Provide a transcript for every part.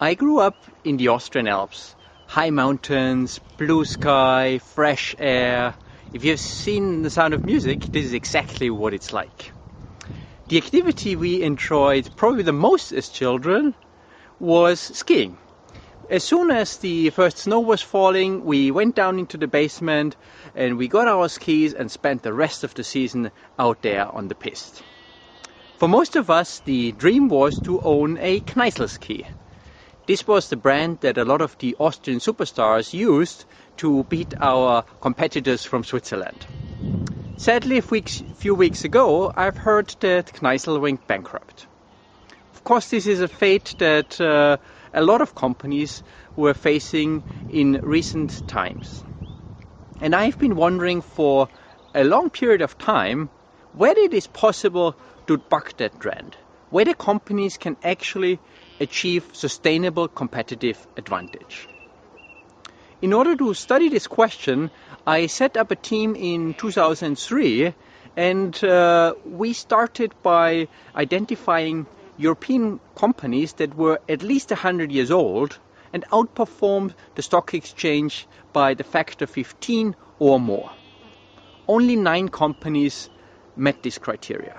I grew up in the Austrian Alps. High mountains, blue sky, fresh air. If you've seen The Sound of Music, this is exactly what it's like. The activity we enjoyed probably the most as children was skiing. As soon as the first snow was falling, we went down into the basement and we got our skis and spent the rest of the season out there on the piste. For most of us, the dream was to own a Kneissl ski. This was the brand that a lot of the Austrian superstars used to beat our competitors from Switzerland. Sadly, a few weeks ago, I've heard that Kneissl went bankrupt. Of course, this is a fate that a lot of companies were facing in recent times. And I've been wondering for a long period of time whether it is possible to buck that trend, whether companies can actually achieve sustainable competitive advantage. In order to study this question, I set up a team in 2003 and we started by identifying European companies that were at least 100 years old and outperformed the stock exchange by the factor 15 or more. Only 9 companies met this criteria.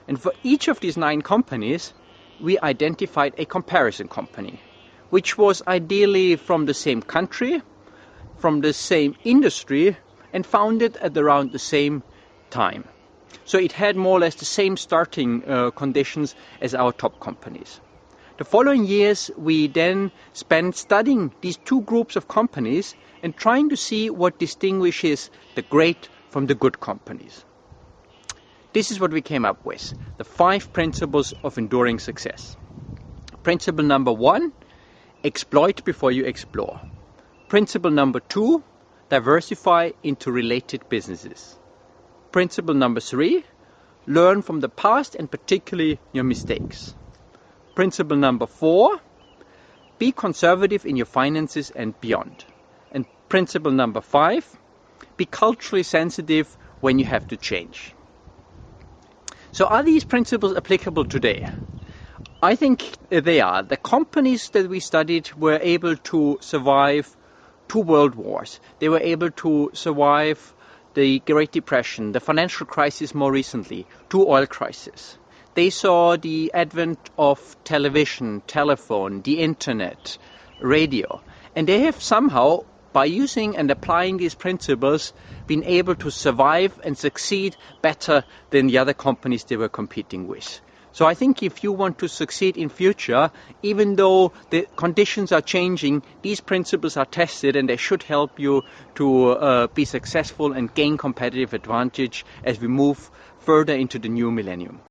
And for each of these 9 companies, we identified a comparison company, which was ideally from the same country, from the same industry, and founded at around the same time. So it had more or less the same starting conditions as our top companies. The following years, we then spent studying these 2 groups of companies and trying to see what distinguishes the great from the good companies. This is what we came up with, the 5 principles of enduring success. Principle number 1, exploit before you explore. Principle number 2, diversify into related businesses. Principle number 3, learn from the past and particularly your mistakes. Principle number 4, be conservative in your finances and beyond. And principle number 5, be culturally sensitive when you have to change. So are these principles applicable today? I think they are. The companies that we studied were able to survive 2 world wars. They were able to survive the Great Depression, the financial crisis more recently, 2 oil crises. They saw the advent of television, telephone, the internet, radio. And they have somehow, by using and applying these principles, been able to survive and succeed better than the other companies they were competing with. So I think if you want to succeed in future, even though the conditions are changing, these principles are tested and they should help you to be successful and gain competitive advantage as we move further into the new millennium.